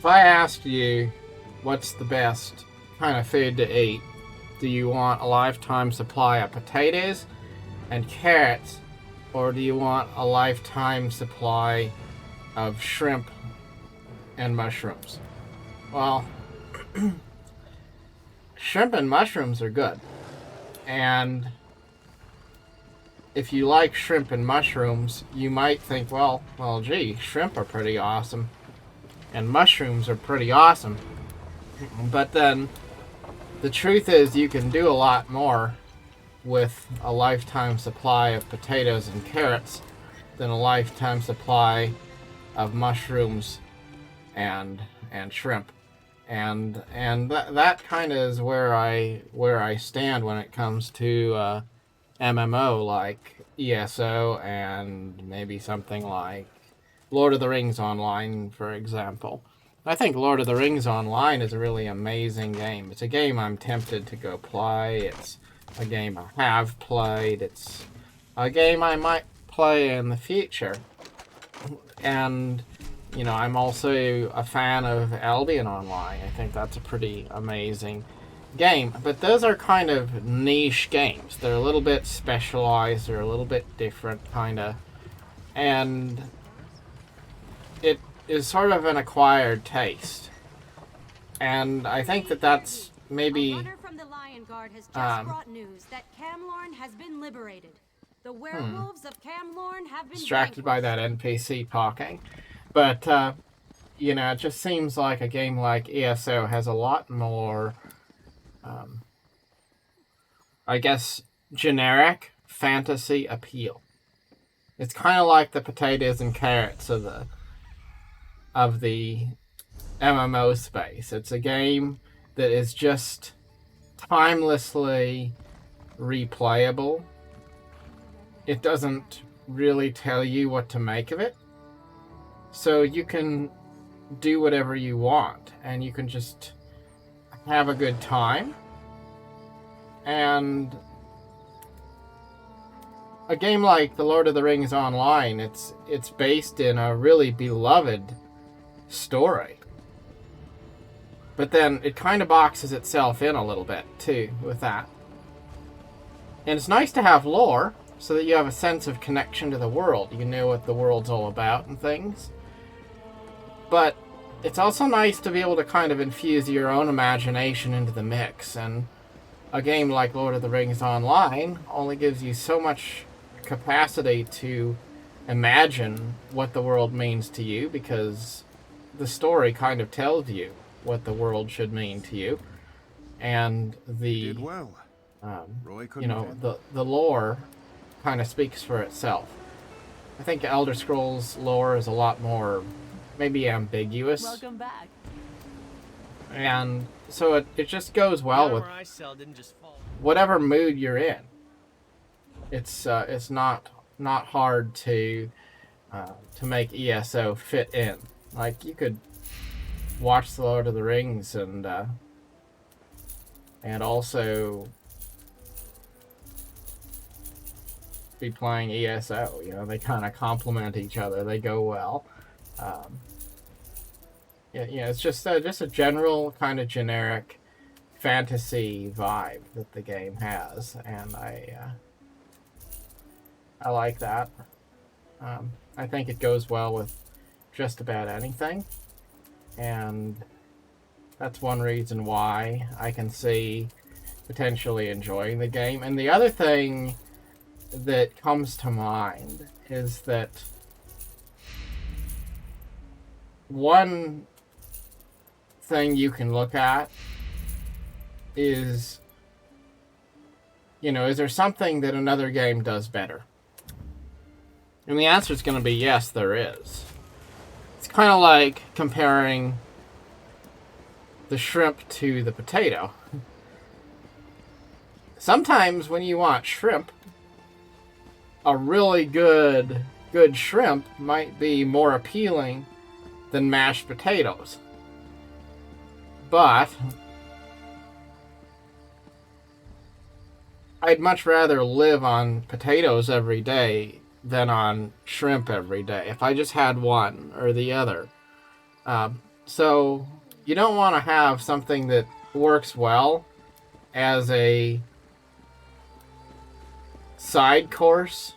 if I asked you what's the best kind of food to eat, do you want a lifetime supply of potatoes and carrots, or do you want a lifetime supply of shrimp and mushrooms? Well, shrimp and mushrooms are good. And if you like shrimp and mushrooms, you might think, well, gee, shrimp are pretty awesome. And mushrooms are pretty awesome. But then the truth is you can do a lot more with a lifetime supply of potatoes and carrots than a lifetime supply of mushrooms and shrimp. And that kind of is where I stand when it comes to MMO like ESO and maybe something like Lord of the Rings Online, for example. I think Lord of the Rings Online is a really amazing game. It's a game I'm tempted to go play. It's a game I have played. It's a game I might play in the future. And, you know, I'm also a fan of Albion Online. I think that's a pretty amazing game. But those are kind of niche games. They're a little bit specialized. They're a little bit different, kind of. And it is sort of an acquired taste. And I think that that's maybe... A runner from the Lion Guard has just brought news that Camlorn has been liberated. The werewolves of Camlorn have been distracted by that NPC talking. But, you know, it just seems like a game like ESO has a lot more, I guess, generic fantasy appeal. It's kind of like the potatoes and carrots of the MMO space. It's a game that is just timelessly replayable. It doesn't really tell you what to make of it. So you can do whatever you want, and you can just have a good time. And a game like The Lord of the Rings Online, it's based in a really beloved story. But then it kind of boxes itself in a little bit, too, with that. And it's nice to have lore, so that you have a sense of connection to the world. You know what the world's all about and things. But it's also nice to be able to kind of infuse your own imagination into the mix. And a game like Lord of the Rings Online only gives you so much capacity to imagine what the world means to you, because the story kind of tells you what the world should mean to you. And the Did well. Roy couldn't you know, the lore kind of speaks for itself. I think Elder Scrolls lore is a lot more maybe ambiguous. Welcome back. And so it just goes well with I sell didn't just fall. whatever mood you're in. It's not hard to make ESO fit in. Like, you could watch The Lord of the Rings and also be playing ESO. You know, they kind of complement each other. They go well. Yeah, it's just a general kind of generic fantasy vibe that the game has, and I like that. I think it goes well with just about anything, and that's one reason why I can see potentially enjoying the game. And the other thing that comes to mind is that one thing you can look at is, you know, is there something that another game does better? And the answer is going to be yes, there is. It's kind of like comparing the shrimp to the potato. Sometimes when you want shrimp, a really good shrimp might be more appealing than mashed potatoes. But I'd much rather live on potatoes every day than on shrimp every day. If I just had one or the other. So you don't want to have something that works well as a side course,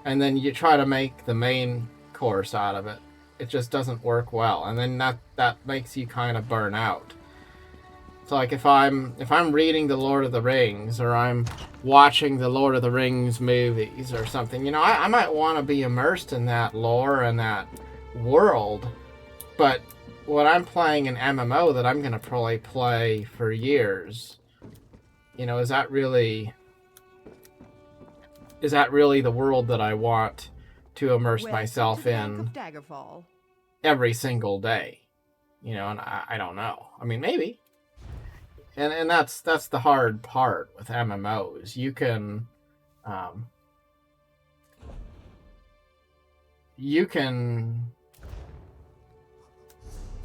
and then you try to make the main course out of it. It just doesn't work well, and then that makes you kind of burn out. So like if I'm reading the Lord of the Rings, or I'm watching the Lord of the Rings movies or something, you know, I might want to be immersed in that lore and that world, but when I'm playing an MMO that I'm going to probably play for years, you know, is that really the world that I want to immerse myself in every single day? You know, and I don't know. I mean, maybe. And that's the hard part with MMOs. You can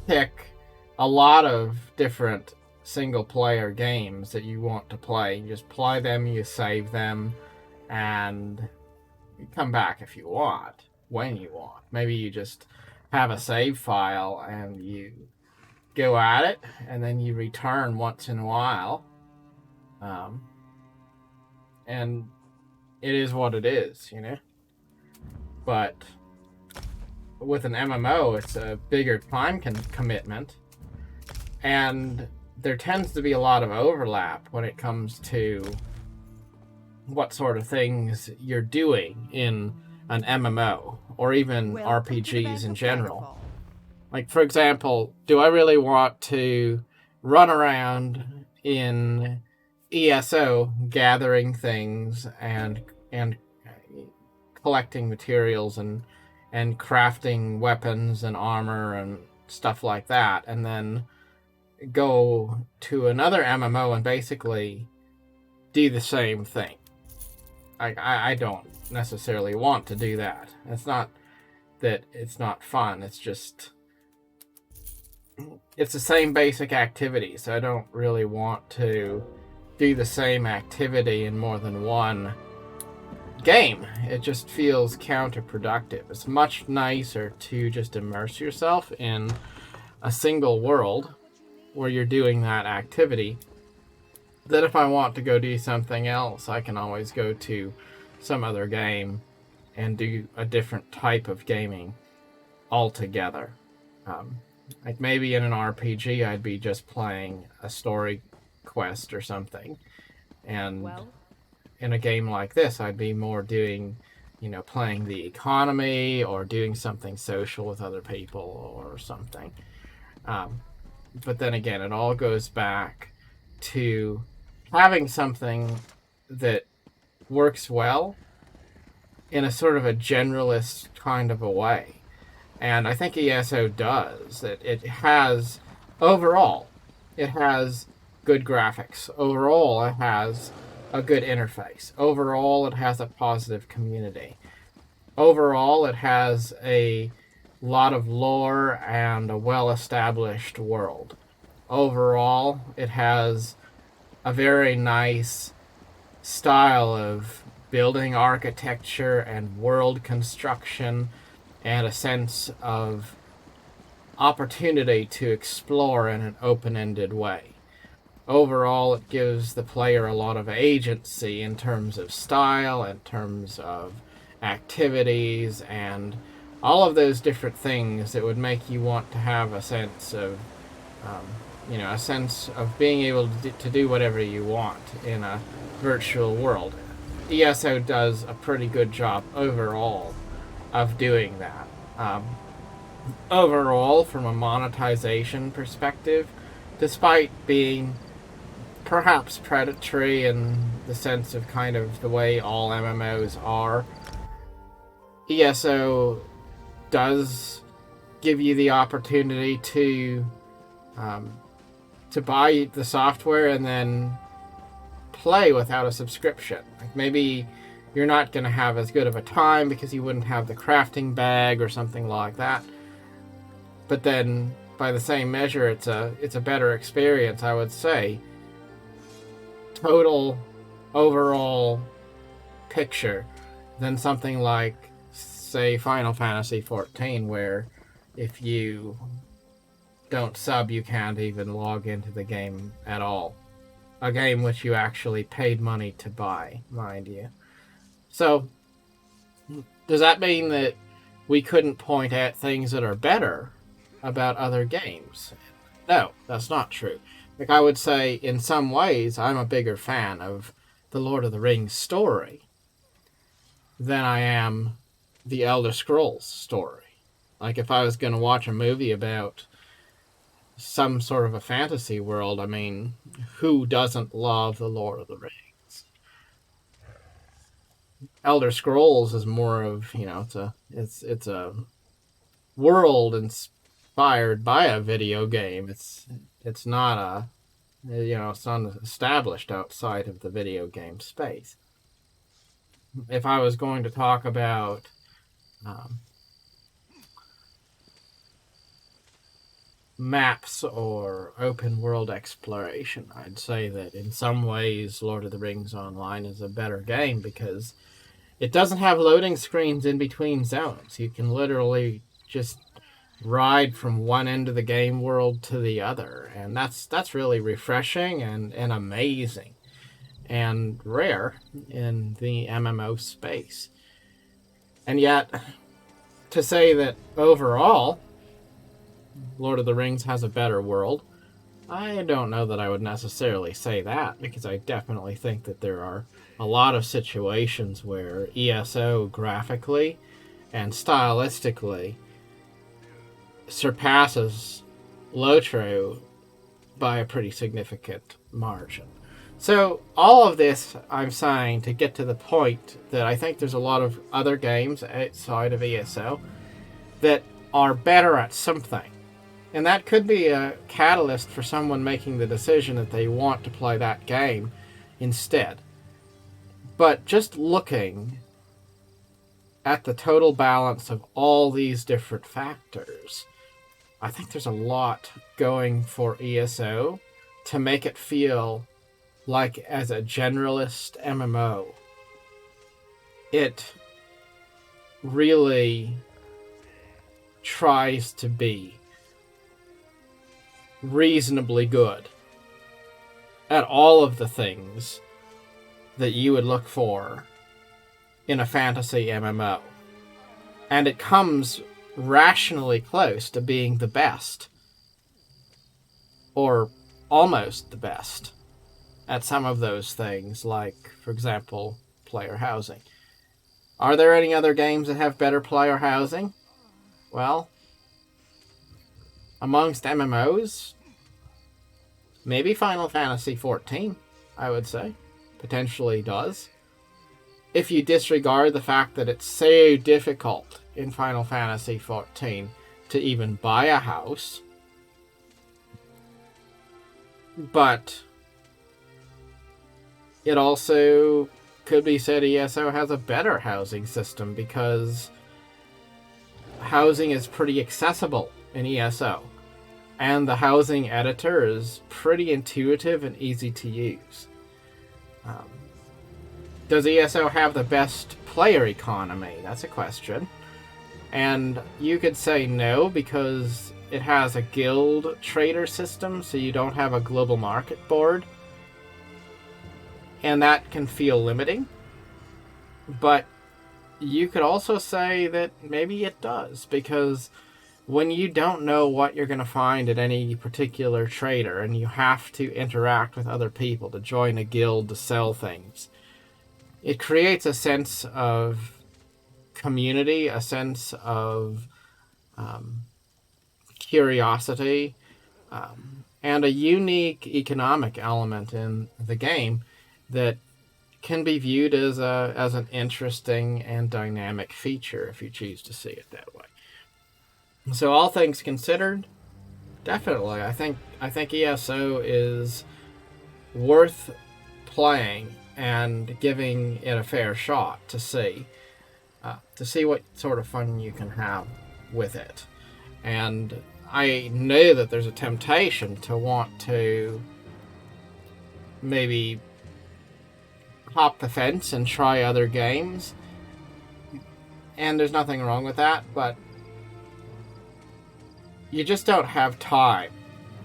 pick a lot of different single player games that you want to play. You just play them, you save them, and you come back if you want, when you want. Maybe you just have a save file and you go at it, and then you return once in a while. And it is what it is, you know? But with an MMO, it's a bigger time commitment, and there tends to be a lot of overlap when it comes to what sort of things you're doing in an MMO, or even RPGs in general. Like, for example, do I really want to run around in ESO gathering things and collecting materials and crafting weapons and armor and stuff like that, and then go to another MMO and basically do the same thing? I don't necessarily want to do that. It's not that it's not fun, it's just it's the same basic activity, so I don't really want to do the same activity in more than one game. It just feels counterproductive. It's much nicer to just immerse yourself in a single world where you're doing that activity. That if I want to go do something else, I can always go to some other game and do a different type of gaming altogether. Like maybe in an RPG, I'd be just playing a story quest or something, and in a game like this, I'd be more doing, you know, playing the economy or doing something social with other people or something. But then again, it all goes back to having something that works well in a sort of a generalist kind of a way. And I think ESO does. It has, overall, it has good graphics. Overall, it has a good interface. Overall, it has a positive community. Overall, it has a lot of lore and a well-established world. Overall, it has a very nice style of building architecture and world construction, and a sense of opportunity to explore in an open-ended way. Overall, it gives the player a lot of agency in terms of style, in terms of activities, and all of those different things that would make you want to have a sense of, a sense of being able to do whatever you want in a virtual world. ESO does a pretty good job overall of doing that. Overall, from a monetization perspective, despite being perhaps predatory in the sense of kind of the way all MMOs are, ESO does give you the opportunity to buy the software and then play without a subscription. Like maybe you're not going to have as good of a time because you wouldn't have the crafting bag or something like that. But then, by the same measure, it's a better experience, I would say. Total, overall picture than something like, say, Final Fantasy XIV, where if you don't sub, you can't even log into the game at all. A game which you actually paid money to buy, mind you. So, does that mean that we couldn't point at things that are better about other games? No, that's not true. Like, I would say, in some ways, I'm a bigger fan of the Lord of the Rings story than I am the Elder Scrolls story. Like, if I was going to watch a movie about some sort of a fantasy world, I mean, who doesn't love the Lord of the Rings? Elder Scrolls is more of, it's a world inspired by a video game. It's not it's not established outside of the video game space. If I was going to talk about maps or open world exploration, I'd say that in some ways Lord of the Rings Online is a better game because it doesn't have loading screens in between zones. You can literally just ride from one end of the game world to the other, and that's really refreshing and amazing and rare in the MMO space. And yet, to say that overall Lord of the Rings has a better world, I don't know that I would necessarily say that, because I definitely think that there are a lot of situations where ESO graphically and stylistically surpasses Lotro by a pretty significant margin. So all of this I'm saying to get to the point that I think there's a lot of other games outside of ESO that are better at something. And that could be a catalyst for someone making the decision that they want to play that game instead. But just looking at the total balance of all these different factors, I think there's a lot going for ESO to make it feel like, as a generalist MMO, it really tries to be reasonably good at all of the things that you would look for in a fantasy MMO. And it comes rationally close to being the best, or almost the best, at some of those things, like, for example, player housing. Are there any other games that have better player housing? Well, amongst MMOs, maybe Final Fantasy XIV, I would say, potentially does. If you disregard the fact that it's so difficult in Final Fantasy XIV to even buy a house. But it also could be said ESO has a better housing system because housing is pretty accessible in ESO. And the housing editor is pretty intuitive and easy to use. Does ESO have the best player economy? That's a question. And you could say no, because it has a guild trader system, so you don't have a global market board. And that can feel limiting. But you could also say that maybe it does, because when you don't know what you're going to find at any particular trader, and you have to interact with other people to join a guild to sell things, it creates a sense of community, a sense of curiosity, and a unique economic element in the game that can be viewed as an interesting and dynamic feature if you choose to see it that way. So all things considered, definitely, I think ESO is worth playing and giving it a fair shot to see what sort of fun you can have with it. And I know that there's a temptation to want to maybe hop the fence and try other games, and there's nothing wrong with that, but you just don't have time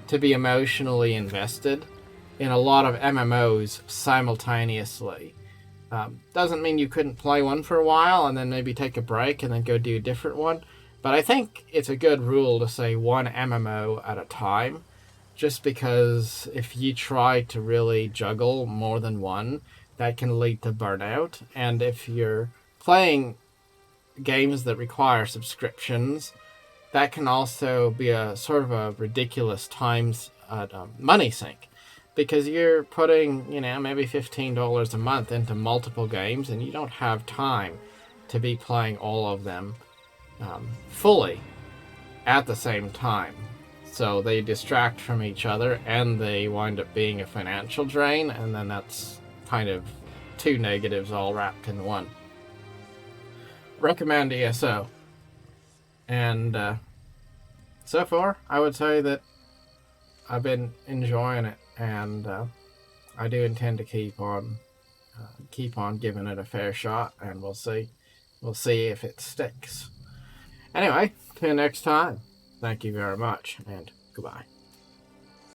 to be emotionally invested in a lot of MMOs simultaneously. Doesn't mean you couldn't play one for a while and then maybe take a break and then go do a different one. But I think it's a good rule to say one MMO at a time, just because if you try to really juggle more than one, that can lead to burnout. And if you're playing games that require subscriptions, that can also be a sort of a ridiculous times money sink, because you're putting, maybe $15 a month into multiple games and you don't have time to be playing all of them fully at the same time. So they distract from each other and they wind up being a financial drain, and then that's kind of two negatives all wrapped in one. Recommend ESO. And so far, I would say that I've been enjoying it, and I do intend to keep on giving it a fair shot, and we'll see if it sticks. Anyway, till next time, thank you very much, and goodbye.